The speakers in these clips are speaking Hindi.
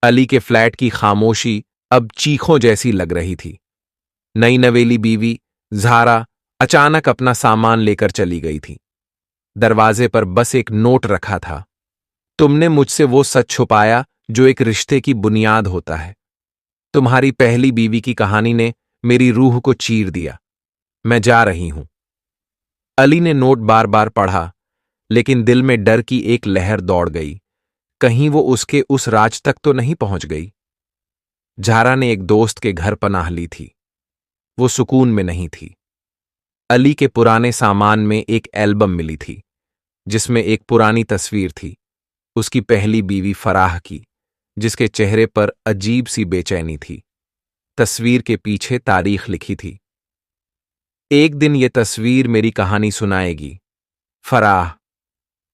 अली के फ्लैट की खामोशी अब चीखों जैसी लग रही थी। नई नवेली बीवी ज़ारा अचानक अपना सामान लेकर चली गई थी। दरवाजे पर बस एक नोट रखा था। तुमने मुझसे वो सच छुपाया जो एक रिश्ते की बुनियाद होता है। तुम्हारी पहली बीवी की कहानी ने मेरी रूह को चीर दिया। मैं जा रही हूं। अली ने नोट बार बार पढ़ा, लेकिन दिल में डर की एक लहर दौड़ गई। कहीं वो उसके उस राज तक तो नहीं पहुंच गई। ज़ारा ने एक दोस्त के घर पनाह ली थी। वो सुकून में नहीं थी। अली के पुराने सामान में एक एल्बम मिली थी, जिसमें एक पुरानी तस्वीर थी, उसकी पहली बीवी फराह की, जिसके चेहरे पर अजीब सी बेचैनी थी। तस्वीर के पीछे तारीख लिखी थी, एक दिन ये तस्वीर मेरी कहानी सुनाएगी। फराह।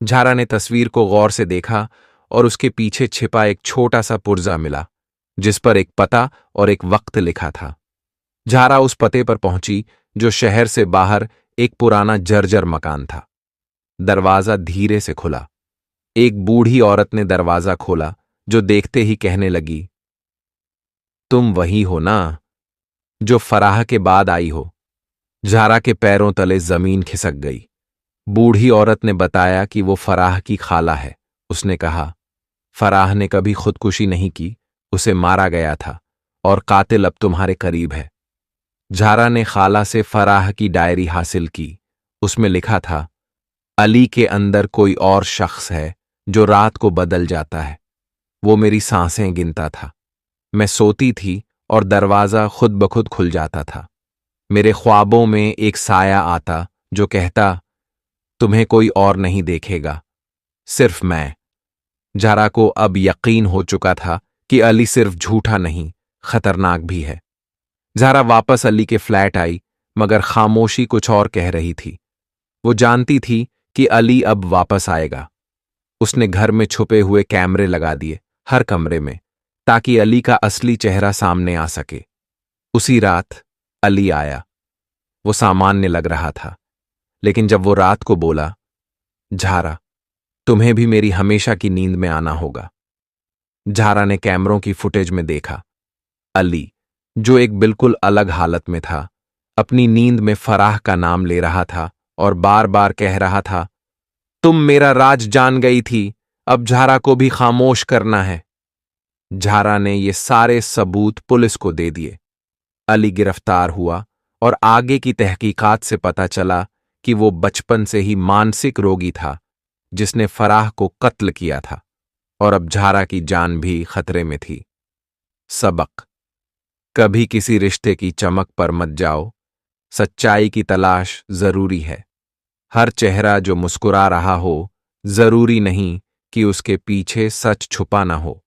ज़ारा ने तस्वीर को गौर से देखा और उसके पीछे छिपा एक छोटा सा पुर्जा मिला, जिस पर एक पता और एक वक्त लिखा था। ज़ारा उस पते पर पहुंची, जो शहर से बाहर एक पुराना जर्जर मकान था। दरवाजा धीरे से खुला। एक बूढ़ी औरत ने दरवाजा खोला, जो देखते ही कहने लगी, तुम वही हो ना, जो फराह के बाद आई हो। ज़ारा के पैरों तले जमीन खिसक गई। बूढ़ी औरत ने बताया कि वो फराह की खाला है। उसने कहा, फराह ने कभी खुदकुशी नहीं की, उसे मारा गया था और कातिल अब तुम्हारे करीब है। ज़ारा ने खाला से फराह की डायरी हासिल की। उसमें लिखा था, अली के अंदर कोई और शख्स है जो रात को बदल जाता है। वो मेरी सांसें गिनता था। मैं सोती थी और दरवाजा खुद ब खुद खुल जाता था। मेरे ख्वाबों में एक साया आता जो कहता, तुम्हें कोई और नहीं देखेगा, सिर्फ मैं। ज़ारा को अब यकीन हो चुका था कि अली सिर्फ झूठा नहीं, खतरनाक भी है। ज़ारा वापस अली के फ्लैट आई, मगर खामोशी कुछ और कह रही थी। वो जानती थी कि अली अब वापस आएगा। उसने घर में छुपे हुए कैमरे लगा दिए, हर कमरे में, ताकि अली का असली चेहरा सामने आ सके। उसी रात अली आया। वो सामान्य लग रहा था, लेकिन जब वो रात को बोला, ज़ारा, तुम्हें भी मेरी हमेशा की नींद में आना होगा। ज़ारा ने कैमरों की फुटेज में देखा अली, जो एक बिल्कुल अलग हालत में था, अपनी नींद में फराह का नाम ले रहा था और बार बार कह रहा था, तुम मेरा राज जान गई थी, अब ज़ारा को भी खामोश करना है। ज़ारा ने ये सारे सबूत पुलिस को दे दिए। अली गिरफ्तार हुआ और आगे की तहकीकात से पता चला कि वो बचपन से ही मानसिक रोगी था, जिसने फराह को कत्ल किया था, और अब ज़ारा की जान भी खतरे में थी। सबक: कभी किसी रिश्ते की चमक पर मत जाओ। सच्चाई की तलाश जरूरी है। हर चेहरा जो मुस्कुरा रहा हो, जरूरी नहीं कि उसके पीछे सच छुपा न हो।